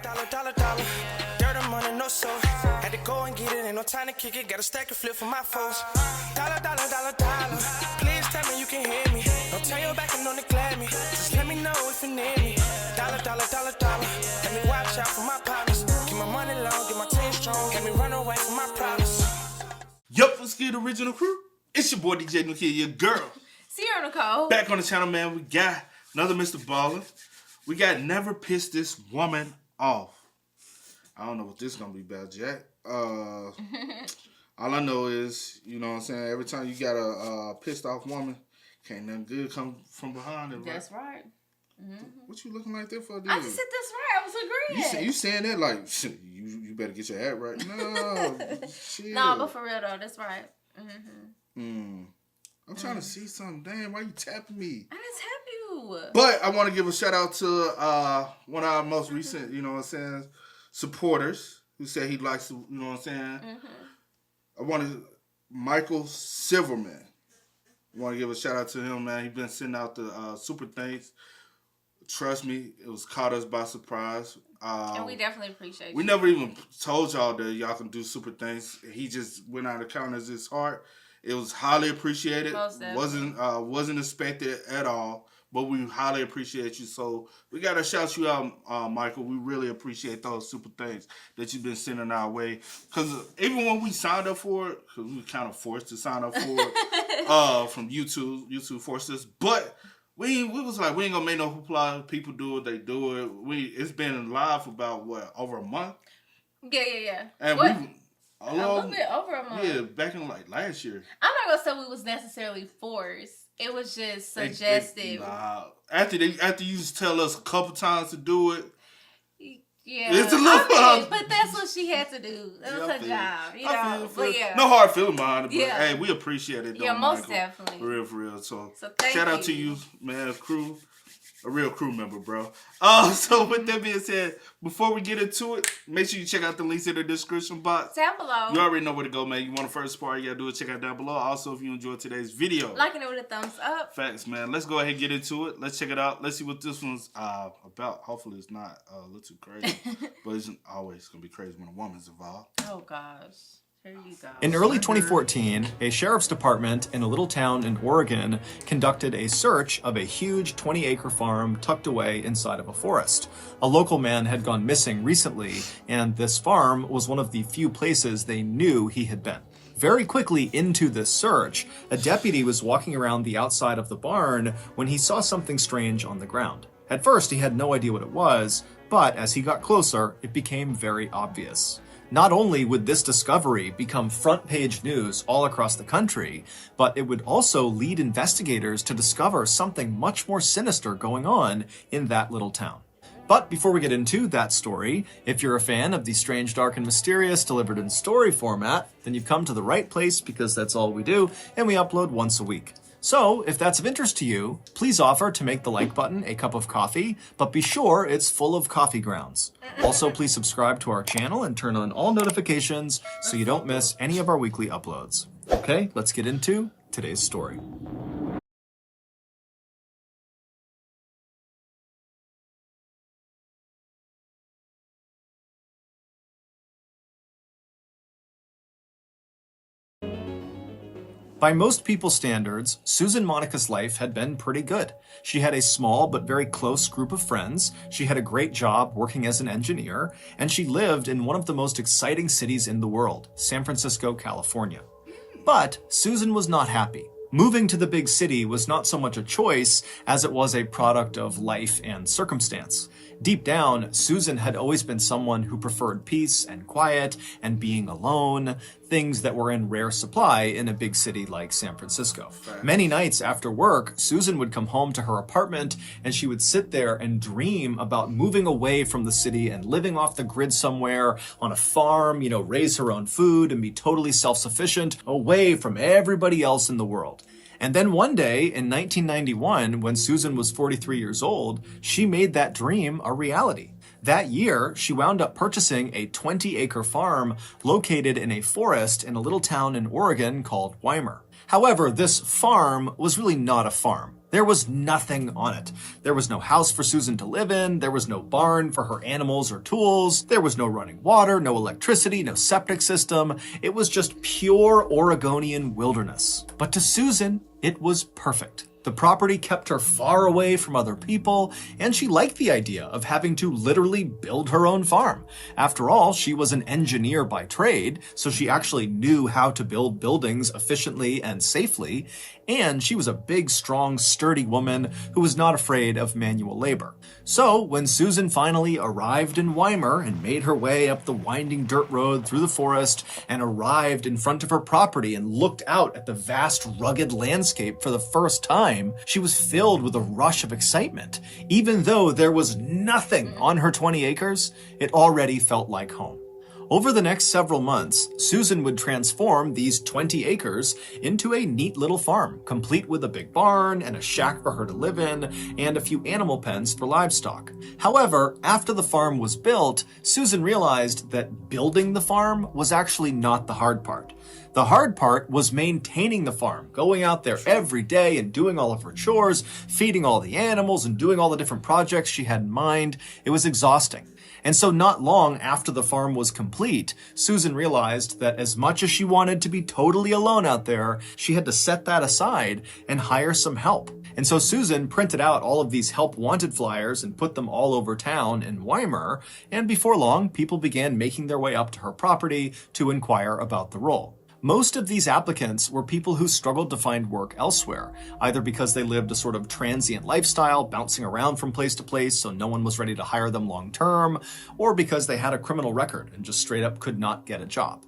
dollar. Dirt and money, no soul. Had to go and get it, ain't no time to kick it. Got a stack of flip for my foes. Dollar. Please tell me you can hear me. Don't turn your back and don't neglect me. Just let me know if you need me. Dollar. Let me watch out for my partners. Keep my money long, get my team strong. Let me run away from my problems. Yup, what's good, original crew? It's your boy DJ Nukia, your girl. Sierra Nicole. Back on the channel, man. We got another Mr. Ballen. We got Never Piss This Woman Off. I don't know what this is going to be about, Jack. All I know is, you know what I'm saying, every time you got a pissed off woman, can't nothing good come from behind it, right? That's right. Mm-hmm. What you looking like that for, dude? I just said that's right. I was agreeing. You saying that like, you better get your hat right. No, shit. No, but for real though, that's right. Mm-hmm. I'm trying to see something. Damn, why you tapping me? I didn't tap you. But I want to give a shout out to one of our most recent, you know what I'm saying, supporters who said he likes to, you know what I'm saying. I wanted Michael Silverman. I want to give a shout out to him, man. He's been sending out the super thanks. Trust me, it was caught us by surprise. And we definitely appreciate you. We never even told y'all that y'all can do super thanks. He just went out of counters his heart. It was highly appreciated. Wasn't expected at all, but we highly appreciate you. So we gotta shout you out, Michael. We really appreciate those super thanks that you've been sending our way. Because even when we signed up for it, because we were kind of forced to sign up for it from YouTube forced us, but we was like, we ain't gonna make no hoopla. People do it, they do it. It's been live for about what, over a month? Yeah. And a little bit over a month. Yeah, back in like last year. I'm not gonna say we was necessarily forced. It was just suggestive. After you just tell us a couple times to do it. Yeah, it's a little but that's what she had to do. That was her job, you know. But yeah, no hard feeling behind it. But hey, we appreciate it. Yeah, most Michael. definitely. For real. So shout out to you, man, crew. A real crew member, bro. So with that being said, before we get into it, make sure you check out the links in the description box. Down below. You already know where to go, man. You want the first part, you gotta do it. Check out down below. Also, if you enjoyed today's video, liking it with a thumbs up. Facts, man. Let's go ahead and get into it. Let's check it out. Let's see what this one's about. Hopefully, it's not a little too crazy, but it's always gonna be crazy when a woman's involved. Oh gosh. In early 2014, a sheriff's department in a little town in Oregon conducted a search of a huge 20-acre farm tucked away inside of a forest. A local man had gone missing recently, and this farm was one of the few places they knew he had been. Very quickly into this search, a deputy was walking around the outside of the barn when he saw something strange on the ground. At first, he had no idea what it was, but as he got closer, it became very obvious. Not only would this discovery become front-page news all across the country, but it would also lead investigators to discover something much more sinister going on in that little town. But before we get into that story, if you're a fan of the strange, dark, and mysterious delivered in story format, then you've come to the right place because that's all we do, and we upload once a week. So, if that's of interest to you, please offer to make the like button a cup of coffee, but be sure it's full of coffee grounds. Also, please subscribe to our channel and turn on all notifications so you don't miss any of our weekly uploads. Okay, let's get into today's story. By most people's standards, Susan Monica's life had been pretty good. She had a small but very close group of friends, she had a great job working as an engineer, and she lived in one of the most exciting cities in the world, San Francisco, California. But Susan was not happy. Moving to the big city was not so much a choice as it was a product of life and circumstance. Deep down, Susan had always been someone who preferred peace and quiet and being alone, things that were in rare supply in a big city like San Francisco. Many nights after work, Susan would come home to her apartment and she would sit there and dream about moving away from the city and living off the grid somewhere on a farm, raise her own food and be totally self-sufficient, away from everybody else in the world. And then one day in 1991, when Susan was 43 years old, she made that dream a reality. That year, she wound up purchasing a 20-acre farm located in a forest in a little town in Oregon called Weimar. However, this farm was really not a farm. There was nothing on it. There was no house for Susan to live in. There was no barn for her animals or tools. There was no running water, no electricity, no septic system. It was just pure Oregonian wilderness. But to Susan, it was perfect. The property kept her far away from other people, and she liked the idea of having to literally build her own farm. After all, she was an engineer by trade, so she actually knew how to build buildings efficiently and safely, and she was a big, strong, sturdy woman who was not afraid of manual labor. So, when Susan finally arrived in Weimar and made her way up the winding dirt road through the forest and arrived in front of her property and looked out at the vast, rugged landscape for the first time, she was filled with a rush of excitement. Even though there was nothing on her 20 acres, it already felt like home. Over the next several months, Susan would transform these 20 acres into a neat little farm, complete with a big barn and a shack for her to live in, and a few animal pens for livestock. However, after the farm was built, Susan realized that building the farm was actually not the hard part. The hard part was maintaining the farm, going out there every day and doing all of her chores, feeding all the animals and doing all the different projects she had in mind. It was exhausting. And so not long after the farm was complete, Susan realized that as much as she wanted to be totally alone out there, she had to set that aside and hire some help. And so Susan printed out all of these help wanted flyers and put them all over town in Weimar, and before long, people began making their way up to her property to inquire about the role. Most of these applicants were people who struggled to find work elsewhere, either because they lived a sort of transient lifestyle, bouncing around from place to place so no one was ready to hire them long term, or because they had a criminal record and just straight up could not get a job.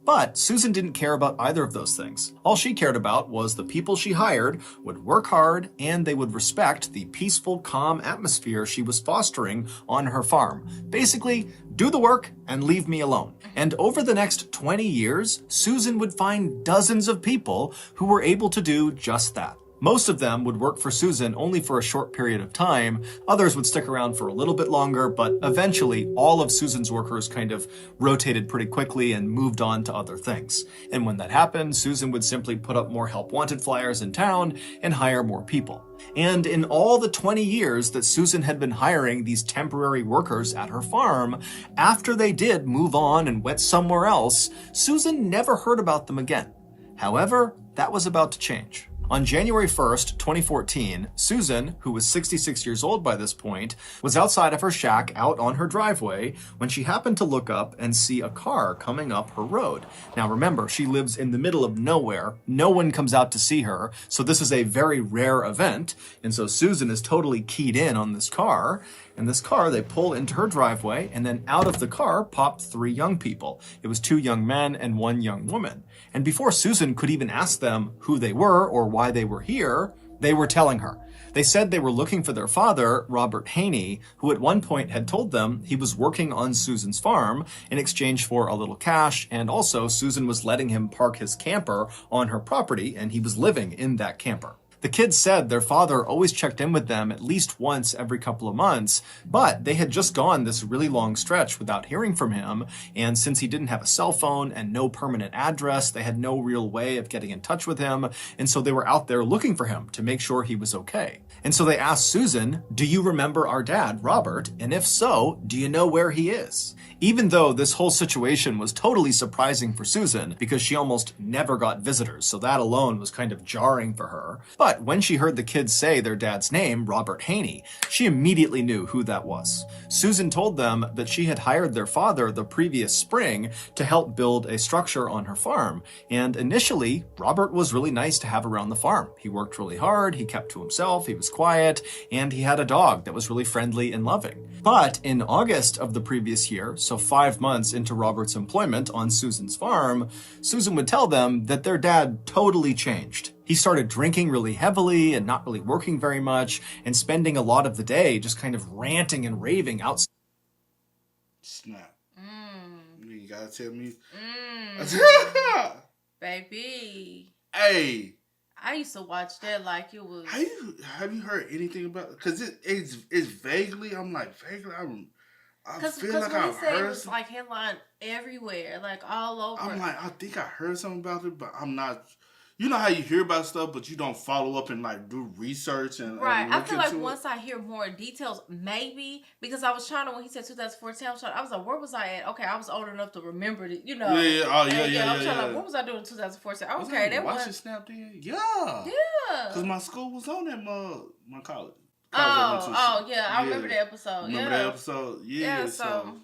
But Susan didn't care about either of those things. All she cared about was the people she hired would work hard and they would respect the peaceful, calm atmosphere she was fostering on her farm. Basically, do the work and leave me alone. And over the next 20 years, Susan would find dozens of people who were able to do just that. Most of them would work for Susan only for a short period of time. Others would stick around for a little bit longer, but eventually all of Susan's workers kind of rotated pretty quickly and moved on to other things. And when that happened, Susan would simply put up more help wanted flyers in town and hire more people. And in all the 20 years that Susan had been hiring these temporary workers at her farm, after they did move on and went somewhere else, Susan never heard about them again. However, that was about to change. On January 1st, 2014, Susan, who was 66 years old by this point, was outside of her shack out on her driveway when she happened to look up and see a car coming up her road. Now remember, she lives in the middle of nowhere. No one comes out to see her, so this is a very rare event. And so Susan is totally keyed in on this car. And this car, they pull into her driveway, and then out of the car popped 3 young people. It was 2 young men and 1 young woman. And before Susan could even ask them who they were or why they were here, they were telling her. They said they were looking for their father, Robert Haney, who at one point had told them he was working on Susan's farm in exchange for a little cash, and also Susan was letting him park his camper on her property, and he was living in that camper. The kids said their father always checked in with them at least once every couple of months, but they had just gone this really long stretch without hearing from him, and since he didn't have a cell phone and no permanent address, they had no real way of getting in touch with him, and so they were out there looking for him to make sure he was okay. And so they asked Susan, "Do you remember our dad, Robert? And if so, do you know where he is?" Even though this whole situation was totally surprising for Susan, because she almost never got visitors, so that alone was kind of jarring for her. But when she heard the kids say their dad's name, Robert Haney, she immediately knew who that was. Susan told them that she had hired their father the previous spring to help build a structure on her farm, and initially, Robert was really nice to have around the farm. He worked really hard, he kept to himself, he was quiet, and he had a dog that was really friendly and loving. But in August of the previous year, so 5 months into Robert's employment on Susan's farm, Susan would tell them that their dad totally changed. He started drinking really heavily and not really working very much and spending a lot of the day just kind of ranting and raving outside. Snap. You gotta tell me. Baby. Hey. I used to watch that like it was. Have you heard anything about? Because it's vaguely. I'm like vaguely. I feel like I've heard. It was like headline everywhere, like all over. I'm like, I think I heard something about it, but I'm not you know how you hear about stuff, but you don't follow up and like do research and right. and I look feel like into once I hear more details, maybe because I was trying to when he said 2014, I was like, where was I at? Okay, I was old enough to remember it, you know. Yeah, oh yeah, yeah, I was trying yeah. like, what was I doing in 2014? Was Okay, I that watching was Snap then? Yeah. yeah. Cause my school was on that my college. Oh yeah, I remember that episode. Remember that episode? Yeah. So.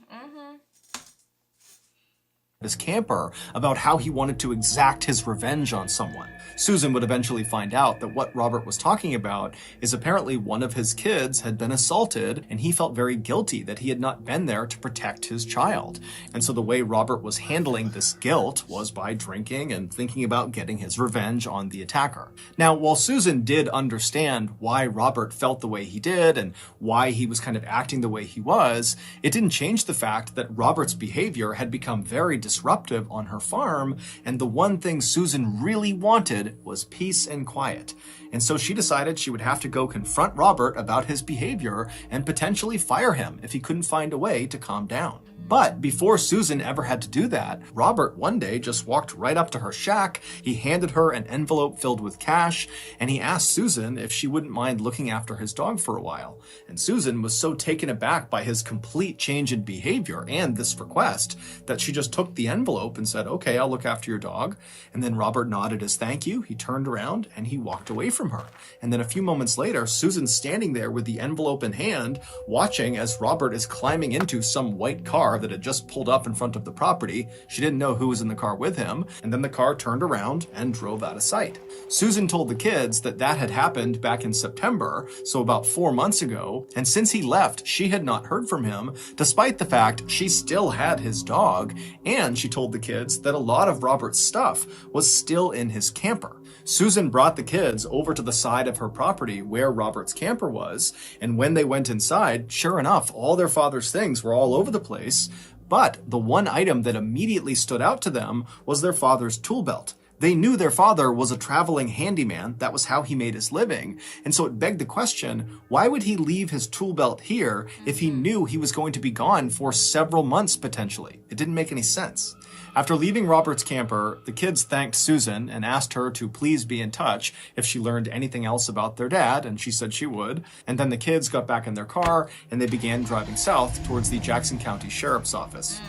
His camper about how he wanted to exact his revenge on someone. Susan would eventually find out that what Robert was talking about is apparently one of his kids had been assaulted, and he felt very guilty that he had not been there to protect his child. And so the way Robert was handling this guilt was by drinking and thinking about getting his revenge on the attacker. Now, while Susan did understand why Robert felt the way he did and why he was kind of acting the way he was, it didn't change the fact that Robert's behavior had become very disruptive on her farm, and the one thing Susan really wanted was peace and quiet. And so she decided she would have to go confront Robert about his behavior and potentially fire him if he couldn't find a way to calm down. But before Susan ever had to do that, Robert one day just walked right up to her shack. He handed her an envelope filled with cash, and he asked Susan if she wouldn't mind looking after his dog for a while. And Susan was so taken aback by his complete change in behavior and this request that she just took the envelope and said, okay, I'll look after your dog. And then Robert nodded as thank you. He turned around and he walked away from her. And then a few moments later, Susan's standing there with the envelope in hand, watching as Robert is climbing into some white car that had just pulled up in front of the property. She didn't know who was in the car with him, and then the car turned around and drove out of sight. Susan told the kids that that had happened back in September, so about 4 months ago, and since he left, she had not heard from him, despite the fact she still had his dog, and she told the kids that a lot of Robert's stuff was still in his camper. Susan brought the kids over to the side of her property where Robert's camper was, and when they went inside, sure enough, all their father's things were all over the place, but the one item that immediately stood out to them was their father's tool belt. They knew their father was a traveling handyman. That was how he made his living. And so it begged the question, why would he leave his tool belt here if he knew he was going to be gone for several months potentially? It didn't make any sense. After leaving Robert's camper, the kids thanked Susan and asked her to please be in touch if she learned anything else about their dad, and she said she would. And then the kids got back in their car and they began driving south towards the Jackson County Sheriff's Office.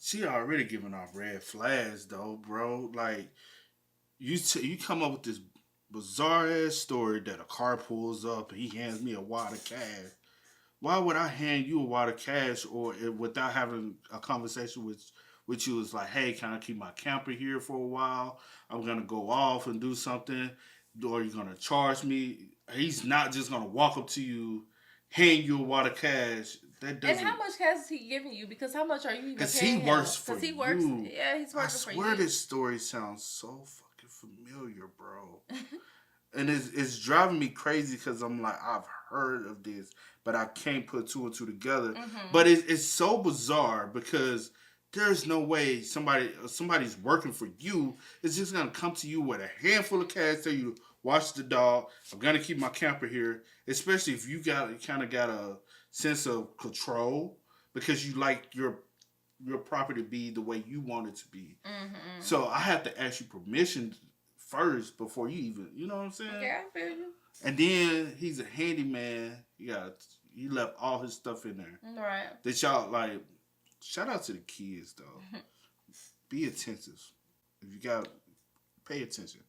She already giving off red flags though, bro. Like, you come up with this bizarre ass story that a car pulls up and he hands me a wad of cash. Why would I hand you a wad of cash or without having a conversation with you? Is like, hey, can I keep my camper here for a while? I'm gonna go off and do something, or you're gonna charge me. He's not just gonna walk up to you, hand you a wad of cash. That doesn't. And how much cash is he giving you? Because how much are you even Because paying he works him? for Because he you. works. Yeah, he's working for you. I swear this story sounds so fucking familiar, bro. And it's driving me crazy because I'm like, I've heard of this, but I can't put two and two together. Mm-hmm. But it's so bizarre because there's no way somebody's working for you is just gonna come to you with a handful of cash, tell you to watch the dog. I'm gonna keep my camper here, especially if you kind of got a sense of control because you like your property to be the way you want it to be. Mm-hmm. So I have to ask you permission first before you even, you know what I'm saying? Yeah, I feel you. And then he's a handyman. He left all his stuff in there. Right. That y'all like. Shout out to the kids though. Be attentive. If you got, pay attention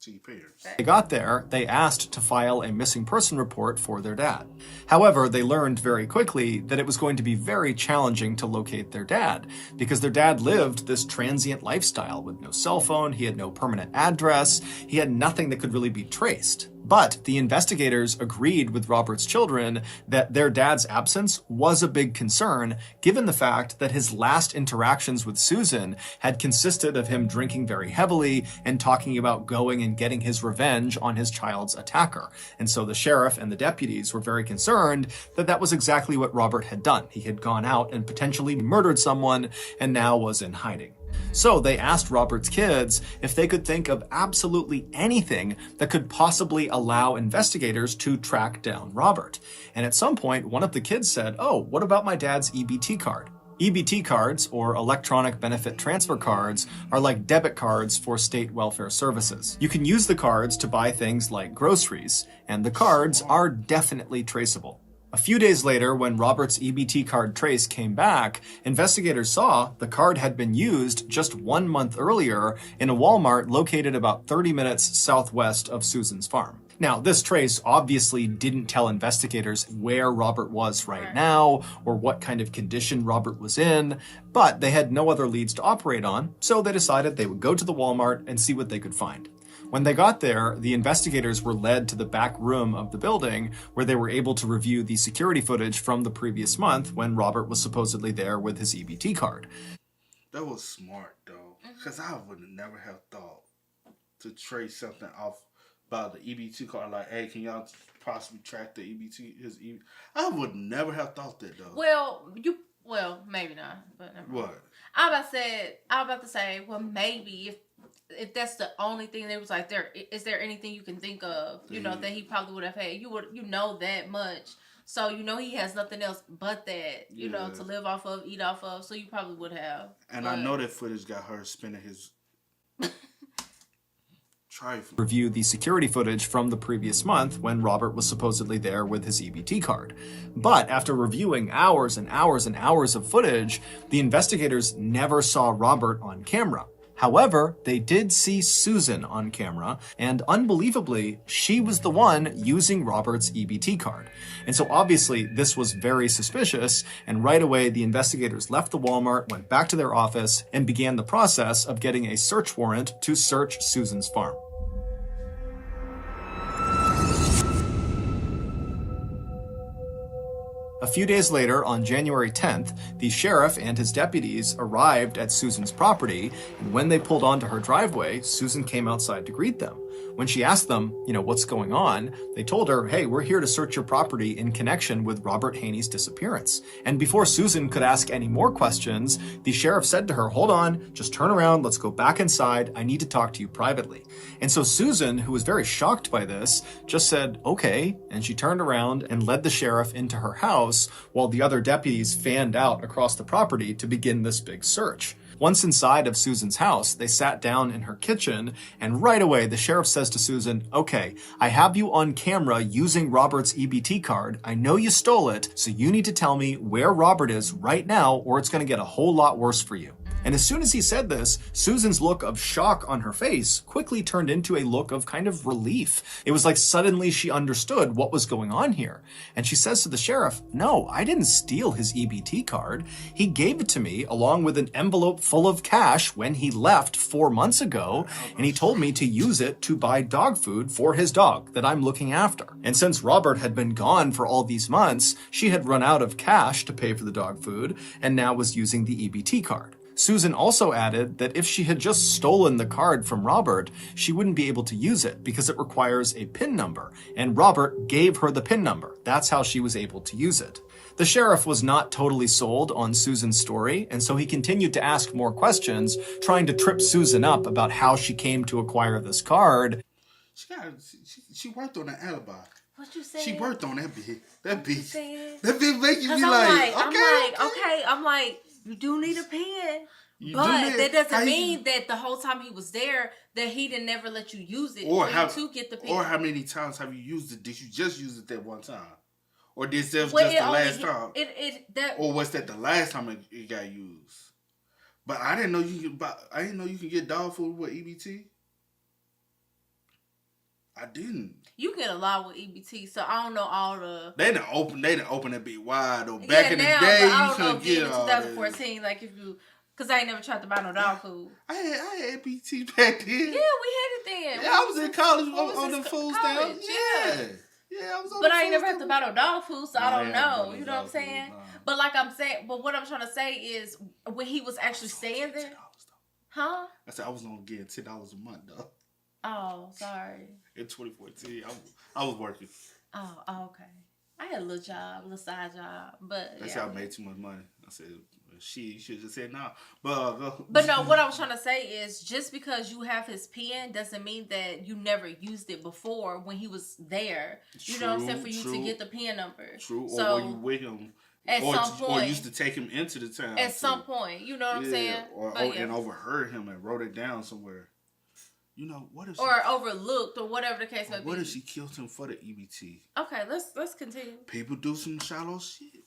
to your parents. They got there, they asked to file a missing person report for their dad. However, they learned very quickly that it was going to be very challenging to locate their dad because their dad lived this transient lifestyle with no cell phone, he had no permanent address, he had nothing that could really be traced. But the investigators agreed with Robert's children that their dad's absence was a big concern, given the fact that his last interactions with Susan had consisted of him drinking very heavily and talking about going and getting his revenge on his child's attacker. And so the sheriff and the deputies were very concerned that that was exactly what Robert had done. He had gone out and potentially murdered someone and now was in hiding. So they asked Robert's kids if they could think of absolutely anything that could possibly allow investigators to track down Robert. And at some point, one of the kids said, "Oh, what about my dad's EBT card?" EBT cards, or electronic benefit transfer cards, are like debit cards for state welfare services. You can use the cards to buy things like groceries, and the cards are definitely traceable. A few days later, when Robert's EBT card trace came back, investigators saw the card had been used just 1 month earlier in a Walmart located about 30 minutes southwest of Susan's farm. Now, this trace obviously didn't tell investigators where Robert was right now or what kind of condition Robert was in, but they had no other leads to operate on, so they decided they would go to the Walmart and see what they could find. When they got there, the investigators were led to the back room of the building where they were able to review the security footage from the previous month when Robert was supposedly there with his EBT card. That was smart, though, because I would never have thought to trace something off about the EBT card. Like, hey, can y'all possibly track the EBT? I would never have thought that, though. Well, maybe not. But never mind. What? I was about to say, well, maybe if that's the only thing they was like, is there anything you can think of, that he probably would have had? You know that much. So, he has nothing else but that, to live off of, eat off of. So you probably would have. And I know that footage got her spending his trifle. Review the security footage from the previous month when Robert was supposedly there with his EBT card. But after reviewing hours and hours and hours of footage, the investigators never saw Robert on camera. However, they did see Susan on camera, and unbelievably, she was the one using Robert's EBT card. And so obviously, this was very suspicious, and right away, the investigators left the Walmart, went back to their office, and began the process of getting a search warrant to search Susan's farm. A few days later, on January 10th, the sheriff and his deputies arrived at Susan's property, and when they pulled onto her driveway, Susan came outside to greet them. When she asked them, what's going on, they told her, hey, we're here to search your property in connection with Robert Haney's disappearance. And before Susan could ask any more questions, the sheriff said to her, hold on, just turn around, let's go back inside, I need to talk to you privately. And so Susan, who was very shocked by this, just said, okay, and she turned around and led the sheriff into her house while the other deputies fanned out across the property to begin this big search. Once inside of Susan's house, they sat down in her kitchen, and right away the sheriff says to Susan, okay, I have you on camera using Robert's EBT card. I know you stole it, so you need to tell me where Robert is right now, or it's going to get a whole lot worse for you. And as soon as he said this, Susan's look of shock on her face quickly turned into a look of kind of relief. It was like suddenly she understood what was going on here. And she says to the sheriff, no, I didn't steal his EBT card. He gave it to me along with an envelope full of cash when he left 4 months ago, and he told me to use it to buy dog food for his dog that I'm looking after. And since Robert had been gone for all these months, she had run out of cash to pay for the dog food and now was using the EBT card. Susan also added that if she had just stolen the card from Robert, she wouldn't be able to use it because it requires a PIN number, and Robert gave her the PIN number. That's how she was able to use it. The sheriff was not totally sold on Susan's story, and so he continued to ask more questions, trying to trip Susan up about how she came to acquire this card. She worked on an alibi. What you say? She worked on that bitch. That bitch. That bitch make you be like, I'm like, you do need a pen. But that doesn't mean that the whole time he was there that he didn't never let you use it to get the pen. Or how many times have you used it? Did you just use it that one time? Or did that was just the last time? Or was that the last time it got used? But I didn't know you could get dog food with EBT. I didn't. You get a lot with EBT, so I don't know all the. They didn't open that bit wide though. Back in the day, you couldn't get all that. 2014, like if you, cause I ain't never tried to buy no dog food. I had EBT back then. Yeah, we had it then. Yeah, I was in college on the food stamps. Yeah, I was on. But I ain't never had to buy no dog food, so I don't know. You know what I'm saying? But like I'm saying, but what I'm trying to say is when he was actually staying there, huh? I said I was gonna get $10 a month though. Oh, sorry. In 2014, I was working. Oh, okay. I had a little side job, but that's how I made too much money. I said, you should have just said no. But no, what I was trying to say is just because you have his pen doesn't mean that you never used it before when he was there. You know what I'm saying? For you to get the pen number. True. So, or were you with him At some point. Or used to take him into the town. At some point. You know what I'm saying? And overheard him and wrote it down somewhere. You know, what if or overlooked or whatever the case may be. What if she killed him for the EBT? Okay, let's continue. People do some shallow shit.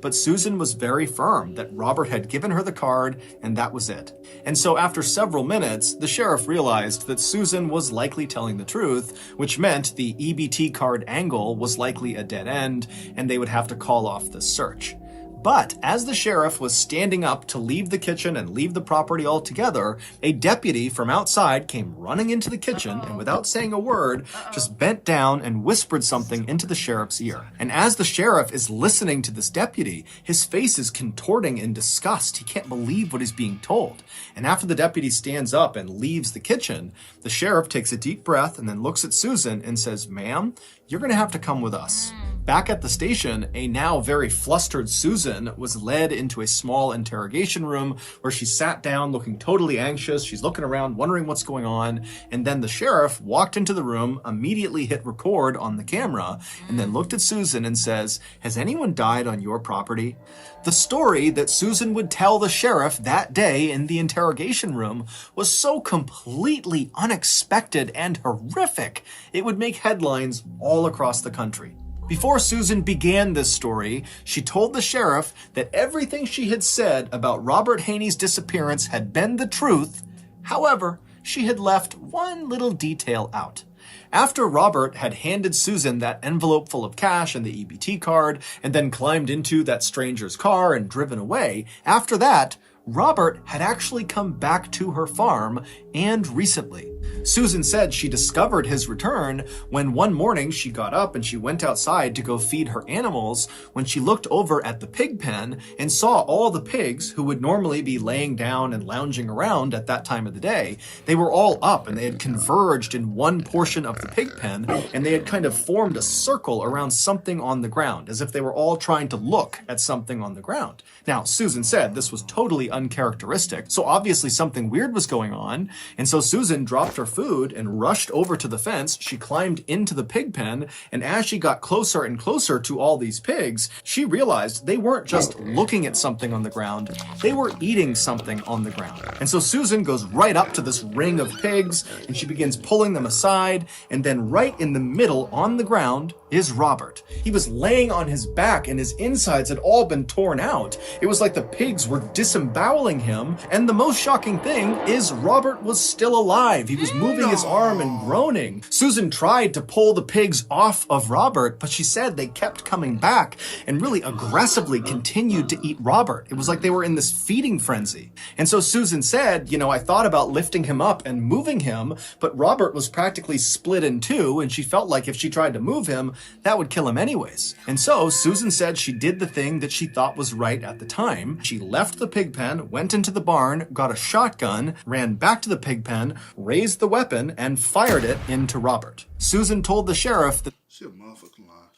But Susan was very firm that Robert had given her the card and that was it. And so after several minutes, the sheriff realized that Susan was likely telling the truth, which meant the EBT card angle was likely a dead end and they would have to call off the search. But as the sheriff was standing up to leave the kitchen and leave the property altogether, a deputy from outside came running into the kitchen and without saying a word, just bent down and whispered something into the sheriff's ear. And as the sheriff is listening to this deputy, his face is contorting in disgust. He can't believe what he's being told. And after the deputy stands up and leaves the kitchen, the sheriff takes a deep breath and then looks at Susan and says, "Ma'am, you're going to have to come with us." Back at the station, a now very flustered Susan was led into a small interrogation room where she sat down looking totally anxious. She's looking around, wondering what's going on. And then the sheriff walked into the room, immediately hit record on the camera, and then looked at Susan and says, "Has anyone died on your property?" The story that Susan would tell the sheriff that day in the interrogation room was so completely unexpected and horrific, it would make headlines all across the country. Before Susan began this story, she told the sheriff that everything she had said about Robert Haney's disappearance had been the truth. However, she had left one little detail out. After Robert had handed Susan that envelope full of cash and the EBT card, and then climbed into that stranger's car and driven away, after that, Robert had actually come back to her farm, and recently. Susan said she discovered his return when one morning she got up and she went outside to go feed her animals when she looked over at the pig pen and saw all the pigs who would normally be laying down and lounging around at that time of the day. They were all up and they had converged in one portion of the pig pen and they had kind of formed a circle around something on the ground, as if they were all trying to look at something on the ground. Now, Susan said this was totally uncharacteristic, so obviously something weird was going on, and so Susan dropped her food and rushed over to the fence. She climbed into the pig pen, and as she got closer and closer to all these pigs, she realized they weren't just looking at something on the ground, they were eating something on the ground. And so Susan goes right up to this ring of pigs, and she begins pulling them aside, and then right in the middle on the ground is Robert. He was laying on his back and his insides had all been torn out. It was like the pigs were disemboweling him, and the most shocking thing is Robert was still alive. He was moving his arm and groaning. Susan tried to pull the pigs off of Robert, but she said they kept coming back and really aggressively continued to eat Robert. It was like they were in this feeding frenzy. And so Susan said, I thought about lifting him up and moving him, but Robert was practically split in two, and she felt like if she tried to move him, that would kill him anyways. And so Susan said she did the thing that she thought was right at the time. She left the pig pen, went into the barn, got a shotgun, ran back to the pig pen, raised the weapon, and fired it into Robert. Susan told the sheriff that she a motherfucking liar.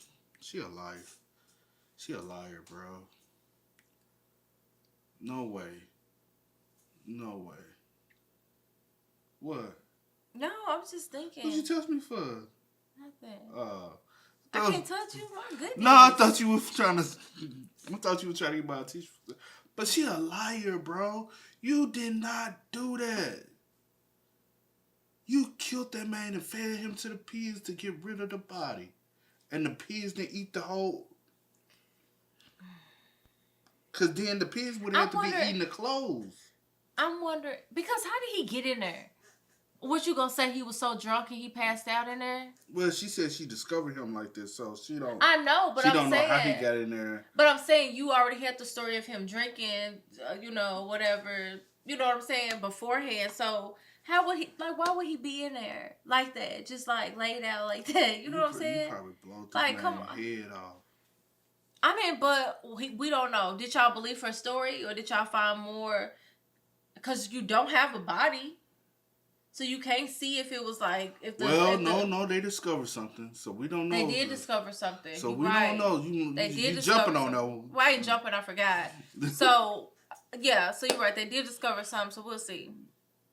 She a liar. She a liar, bro. No way. No way. What? No, I was just thinking. What you touch me for? Nothing. I can't touch you. My goodness. No, I thought you were trying to get my teacher. But she a liar, bro. You did not do that. You killed that man and fed him to the pigs to get rid of the body. And the pigs didn't eat the whole... Because then the pigs would have to be eating the clothes. I'm wondering... Because how did he get in there? What you gonna say, he was so drunk and he passed out in there? Well, she said she discovered him like this, so she don't... I know, but she don't know how he got in there. But I'm saying you already had the story of him drinking, whatever, you know what I'm saying, beforehand. So how would he, why would he be in there like that? Just laid out like that, you know what I'm saying? He probably blow the head off. I mean, but we don't know. Did y'all believe her story or did y'all find more? Because you don't have a body. So you can't see if it was no, they discovered something, so we don't know. They did discover something. So we don't know. You jumping on that. Well, I ain't jumping. I forgot. So yeah, so you're right. They did discover something. So we'll see.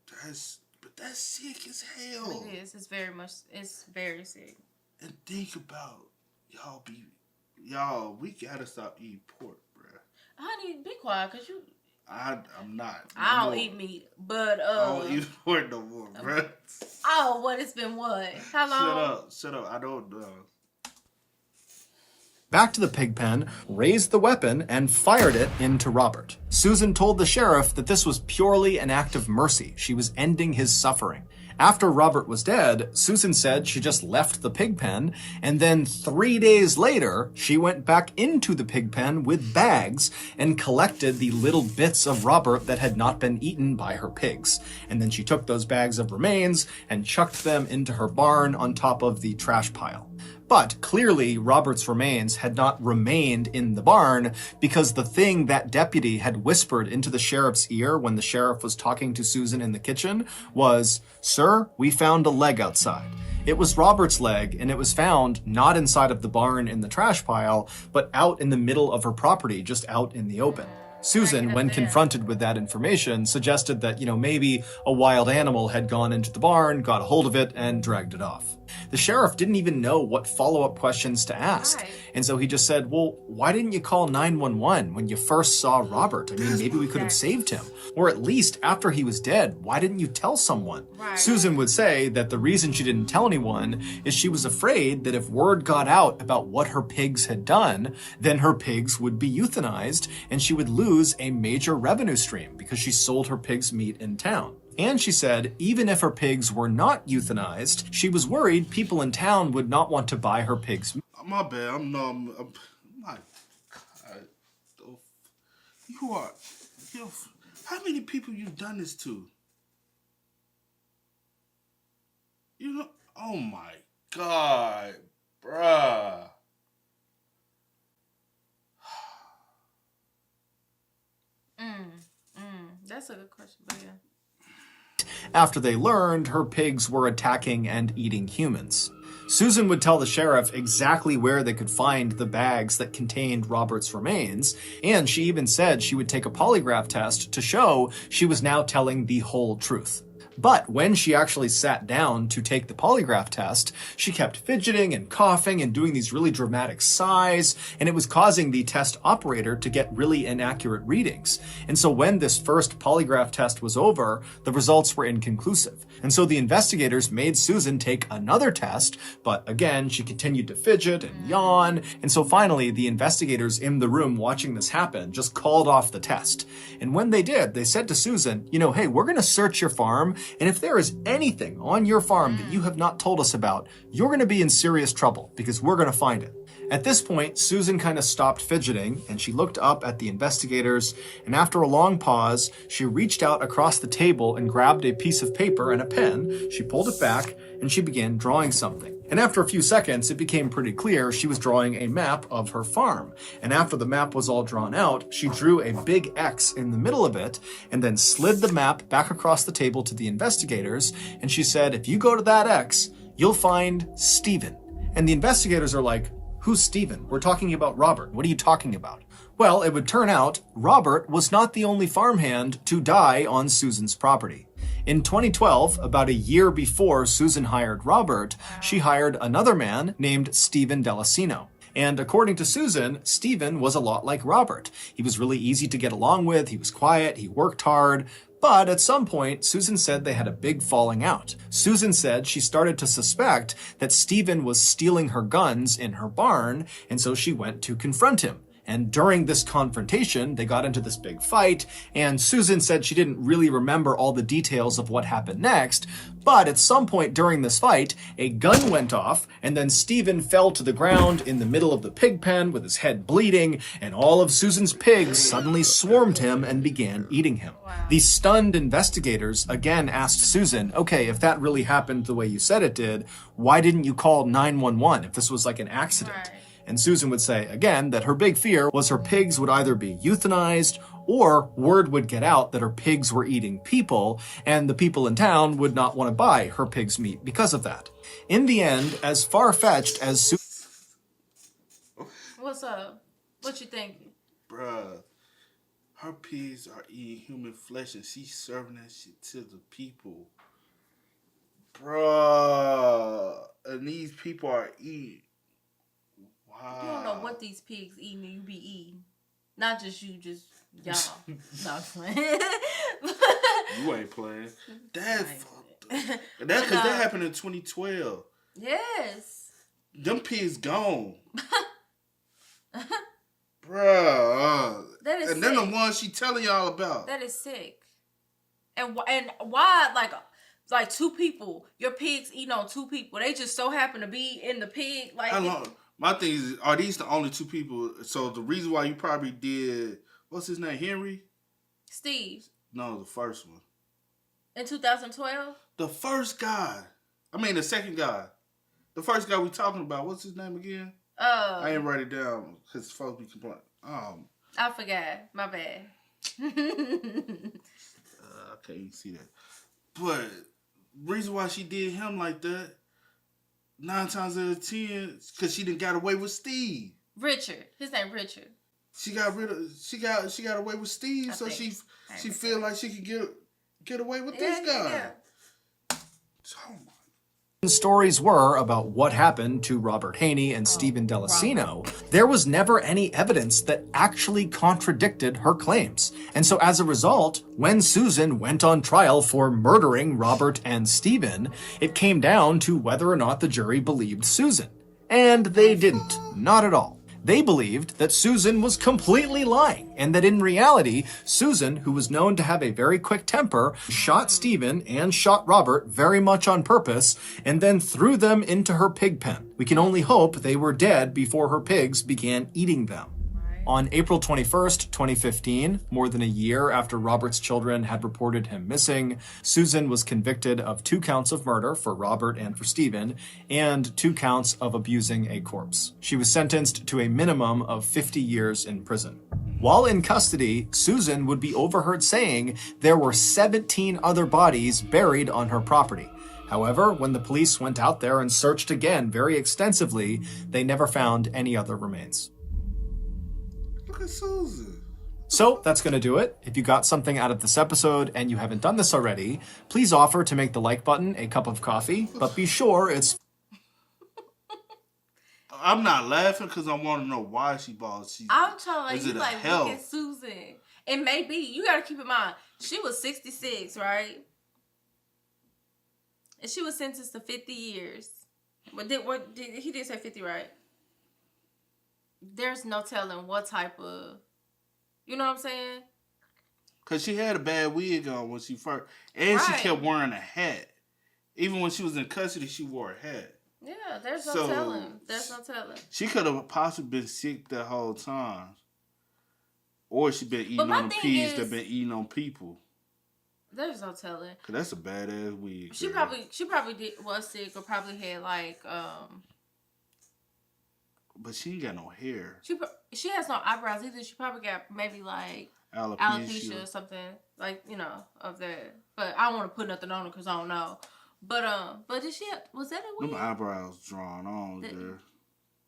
But that's sick as hell. It is. It's very sick. And think about y'all. We gotta stop eating pork. Honey, be quiet, cause you. I'm not. I don't eat meat, but I don't eat pork no more, bro. Oh, what? It's been what? How long? Shut up. I don't know. Back to the pig pen, raised the weapon, and fired it into Robert. Susan told the sheriff that this was purely an act of mercy. She was ending his suffering. After Robert was dead, Susan said she just left the pig pen, and then 3 days later, she went back into the pig pen with bags and collected the little bits of Robert that had not been eaten by her pigs. And then she took those bags of remains and chucked them into her barn on top of the trash pile. But clearly, Robert's remains had not remained in the barn because the thing that deputy had whispered into the sheriff's ear when the sheriff was talking to Susan in the kitchen was, "Sir, we found a leg outside." It was Robert's leg, and it was found not inside of the barn in the trash pile, but out in the middle of her property, just out in the open. Susan, when confronted with that information, suggested that, maybe a wild animal had gone into the barn, got a hold of it, and dragged it off. The sheriff didn't even know what follow-up questions to ask. Right. And so he just said, well, why didn't you call 911 when you first saw Robert? I mean, maybe we could have saved him. Or at least after he was dead, why didn't you tell someone? Right. Susan would say that the reason she didn't tell anyone is she was afraid that if word got out about what her pigs had done, then her pigs would be euthanized and she would lose a major revenue stream because she sold her pigs' meat in town. And she said even if her pigs were not euthanized, she was worried people in town would not want to buy her pigs. My bad. My God. How many people you done this to? Oh my God, bruh. That's a good question, but yeah. After they learned her pigs were attacking and eating humans. Susan would tell the sheriff exactly where they could find the bags that contained Robert's remains, and she even said she would take a polygraph test to show she was now telling the whole truth. But when she actually sat down to take the polygraph test, she kept fidgeting and coughing and doing these really dramatic sighs, and it was causing the test operator to get really inaccurate readings. And so when this first polygraph test was over, the results were inconclusive. And so the investigators made Susan take another test, but again, she continued to fidget and yawn. And so finally, the investigators in the room watching this happen just called off the test. And when they did, they said to Susan, hey, we're going to search your farm. And if there is anything on your farm that you have not told us about, you're going to be in serious trouble because we're going to find it. At this point, Susan kind of stopped fidgeting and she looked up at the investigators, and after a long pause, she reached out across the table and grabbed a piece of paper and a pen. She pulled it back and she began drawing something. And after a few seconds, it became pretty clear she was drawing a map of her farm. And after the map was all drawn out, she drew a big X in the middle of it and then slid the map back across the table to the investigators. And she said, if you go to that X, you'll find Stephen. And the investigators are like, who's Stephen? We're talking about Robert. What are you talking about? Well, it would turn out Robert was not the only farmhand to die on Susan's property. In 2012, about a year before Susan hired Robert, she hired another man named Stephen Delicino. And according to Susan, Stephen was a lot like Robert. He was really easy to get along with, he was quiet, he worked hard. But at some point, Susan said they had a big falling out. Susan said she started to suspect that Stephen was stealing her guns in her barn, and so she went to confront him. And during this confrontation, they got into this big fight, and Susan said she didn't really remember all the details of what happened next, but at some point during this fight, a gun went off, and then Stephen fell to the ground in the middle of the pig pen with his head bleeding, and all of Susan's pigs suddenly swarmed him and began eating him. Wow. The stunned investigators again asked Susan, okay, if that really happened the way you said it did, why didn't you call 911 if this was like an accident? Right. And Susan would say, again, that her big fear was her pigs would either be euthanized or word would get out that her pigs were eating people, and the people in town would not want to buy her pig's meat because of that. In the end, as far-fetched as Susan... What's up? What you thinking? Bruh, her pigs are eating human flesh and she's serving that shit to the people. Bruh, and these people are eating... You don't know what these pigs eating and you be eating. Not just you, just y'all. Not playing. You ain't playing. That fucked up. That because that happened in 2012. Yes. Them pigs gone. Bruh. That is and sick. then the one she telling y'all about. That is sick. And why, like two people, your pigs eating on two people. They just so happen to be in the pig. Like, my thing is, are these the only two people? So the reason why you probably did, what's his name, Henry? Steve. No, the first one. In 2012? The first guy. I mean, the second guy. The first guy we talking about. What's his name again? I ain't write it down because folks be complaining. I forgot. My bad. I can't even see that. But reason why she did him like that, 9 times out of 10, because she done got away with Steve. Richard. His name Richard. She got away with Steve, so she feel like she can get away with this guy. Yeah. Oh my. Stories were about what happened to Robert Haney and Stephen Delacino, there was never any evidence that actually contradicted her claims. And so as a result, when Susan went on trial for murdering Robert and Stephen, it came down to whether or not the jury believed Susan. And they didn't. Not at all. They believed that Susan was completely lying, and that in reality, Susan, who was known to have a very quick temper, shot Stephen and shot Robert very much on purpose, and then threw them into her pig pen. We can only hope they were dead before her pigs began eating them. On April 21st, 2015, more than a year after Robert's children had reported him missing, Susan was convicted of 2 counts of murder for Robert and for Stephen, and 2 counts of abusing a corpse. She was sentenced to a minimum of 50 years in prison. While in custody, Susan would be overheard saying there were 17 other bodies buried on her property. However, when the police went out there and searched again very extensively, they never found any other remains. Look at Susan. So that's going to do it. If you got something out of this episode and you haven't done this already, please offer to make the like button a cup of coffee, but be sure it's... I'm not laughing because I want to know why she bought. I'm trying to, look at Susan. It may be. You got to keep in mind, she was 66, right? And she was sentenced to 50 years. But he did say 50, right? There's no telling what type of, you know what I'm saying? Because she had a bad wig on when she first, and she kept wearing a hat. Even when she was in custody, she wore a hat. Yeah, there's no telling. There's no telling. She could have possibly been sick that whole time. Or she been eating on the pigs that been eating on people. There's no telling. Because that's a badass wig. She probably was sick or probably had like, but she ain't got no hair. She has no eyebrows either. She probably got maybe like alopecia or something, like, you know, of that. But I don't want to put nothing on her because I don't know. But did she? Was that a wig? Them eyebrows drawn on there.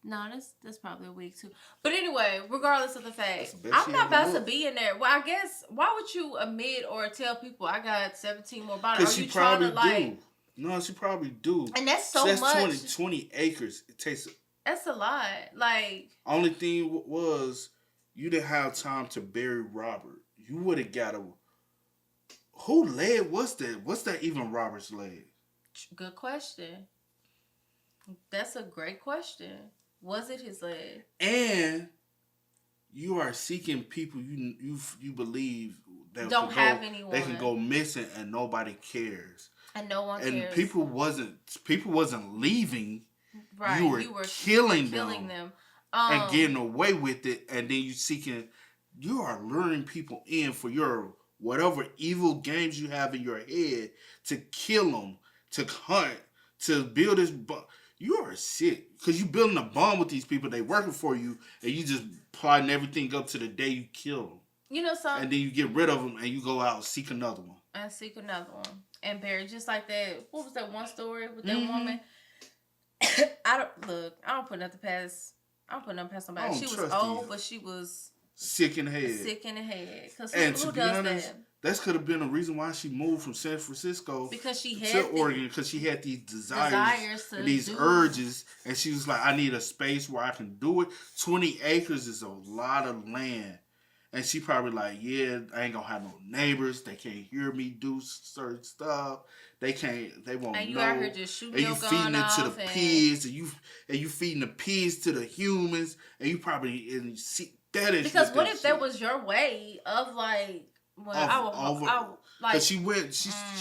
No, that's probably a wig too. But anyway, regardless of the fact, I'm not about to be in there. Well, I guess why would you admit or tell people I got 17 more bodies? Because she probably do. No, she probably do. And that's so much. 20 acres. It takes. That's a lot. Like, only thing was you didn't have time to bury Robert. You would have got who leg was that? What's that even Robert's leg? Good question. That's a great question. Was it his leg? And you are seeking people you believe that don't have anyone. They can go missing and nobody cares. And no one cares. And people wasn't leaving. Right. You were killing them. And getting away with it, and then you are luring people in for your whatever evil games you have in your head to kill them, to hunt, to build this. You are sick because you building a bond with these people. They working for you, and you just plotting everything up to the day you kill them. You know something? And then you get rid of them, and you go out and seek another one. And bury just like that. What was that one story with that woman? I don't put nothing past somebody. She was old, but she was sick in the head. Because who does that? That could have been a reason why she moved from San Francisco to Oregon, because she had these desires and these urges, and she was like, I need a space where I can do it. 20 acres is a lot of land. And she probably like, yeah, I ain't gonna have no neighbors. They can't hear me do certain stuff. They won't know. And you out here just shooting your gun feeding it off to the pigs, and you feeding the pigs to the humans, and you probably that is because what if that was your way of like, well, because she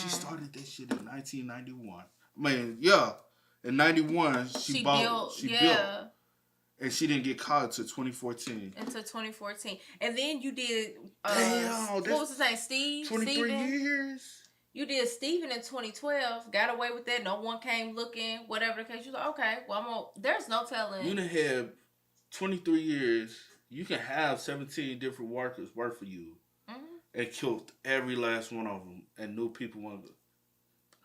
started that shit in 1991. I mean, yeah, in 91 she built. And she didn't get caught until 2014. Until 2014. And then you did, damn, what was his name? Steve? 23 years? You did Steven in 2012. Got away with that. No one came looking. Whatever the case. You're like, okay, well, there's no telling. You done have 23 years. You can have 17 different workers work for you. Mm-hmm. And killed every last one of them. And new people want to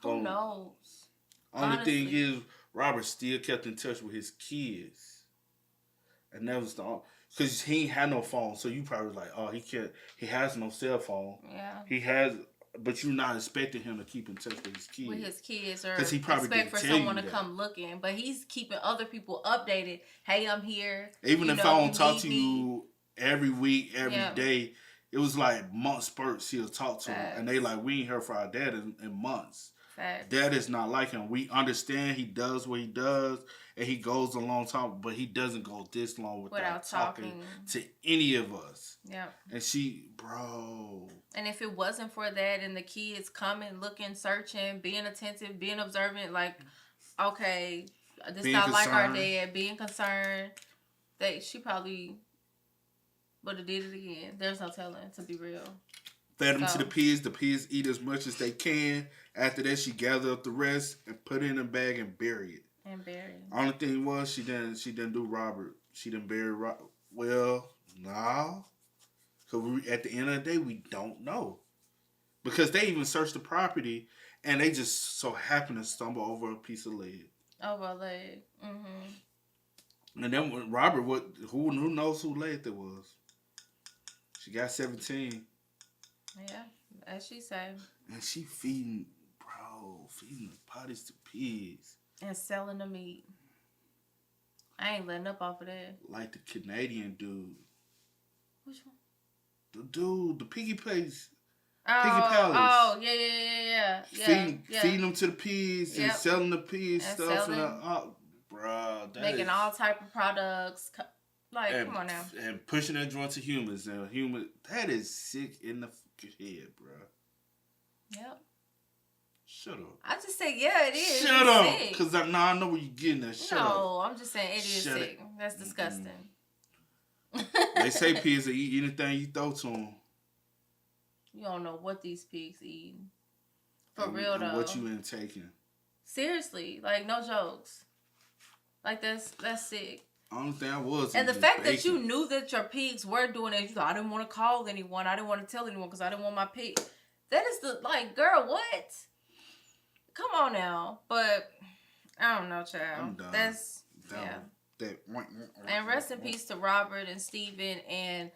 go. Who knows? Only thing is, Robert still kept in touch with his kids. And that was because he ain't had no phone, so you probably like, oh, he has no cell phone. Yeah. He has, but you're not expecting him to keep in touch with his kids. With his kids, or he probably expect for someone to come looking. But he's keeping other people updated. Hey, I'm here. Even if I don't talk to you every week, every day, it was like month spurts he'll talk to him. And they like, we ain't heard from our dad in months. Dad is not like him. We understand he does what he does, and he goes a long time, but he doesn't go this long without talking to any of us. Yeah. And bro. And if it wasn't for that and the kids coming, looking, searching, being attentive, being observant, like, okay, this being not concerned. Like our dad, being concerned, she probably would have did it again. There's no telling, to be real. Fed them to the pigs. The pigs eat as much as they can. After that, she gathered up the rest and put it in a bag and bury it. Only thing was, she didn't do Robert. She didn't bury Robert. Well, no. Because at the end of the day, we don't know. Because they even searched the property, and they just so happened to stumble over a piece of lead. Over a leg. Mm-hmm. And then when Robert, who knows who leg that was? She got 17. Yeah, as she said. And she feeding the potties to pigs. And selling the meat. I ain't letting up off of that. Like the Canadian dude. Which one? The dude, the Piggy Place. Piggy Palace. Oh, yeah. Feeding them to the pigs and selling the pigs and stuff. Making all type of products. Come on now. And pushing that joint to humans. That is sick in the head, bro. Yep. Shut up. I just say, yeah, it is. Shut up. Because I know where you're getting at. Shut up. No, I'm just saying it is sick. That's disgusting. They say pigs will eat anything you throw to them. You don't know what these pigs eat. For real, though. What you intaking. Seriously. Like, no jokes. Like, that's sick. Only thing I was. And the fact that you knew that your pigs were doing it, you thought, I didn't want to call anyone. I didn't want to tell anyone because I didn't want my pig. That is girl, what? Come on now. But, I don't know, child. I'm done. That's, And rest in peace to Robert and Steven and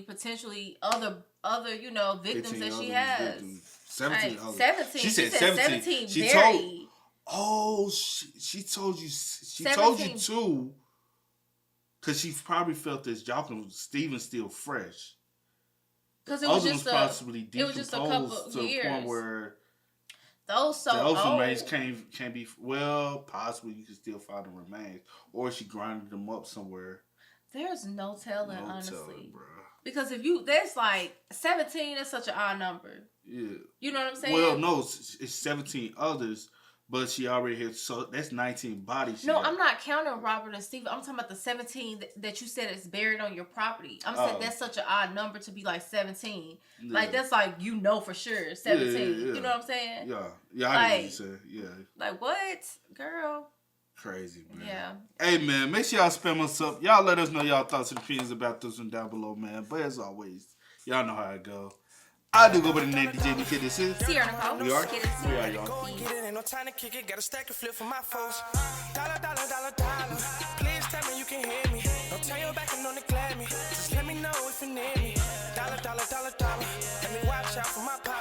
potentially other victims that she has. Victims. 17 others. 17. She said 17. She told you. She told you too. Because she probably felt this Steven's still fresh. Because it was just possibly decomposed a couple to years. A point where those remains can't be. Well, possibly you can still find the remains, or she grinded them up somewhere. There's no telling, honestly. Bro. Because there's like 17. That's such an odd number. Yeah. You know what I'm saying? Well, no, it's 17 others. But she already had, so that's 19 bodies. No, I'm not counting Robert and Steve. I'm talking about the 17 that you said is buried on your property. I'm saying that's such an odd number to be like 17. Yeah. Like, that's like, for sure, 17. Yeah. You know what I'm saying? Yeah, I get what you said. Yeah. Like, what? Girl. Crazy, man. Yeah. Hey, man, make sure y'all spam us up. Y'all let us know y'all thoughts and opinions about this one down below, man. But as always, y'all know how it go. I do go by the name DJ Nikki. This is We are y'all. Ain't no time to kick it. Got a stack of flip for my folks. Dollar. Please tell me you can hear me. Don't turn your back and don't neglect me. Just let me know if you need me. Dollar. Let me watch out for my pocket.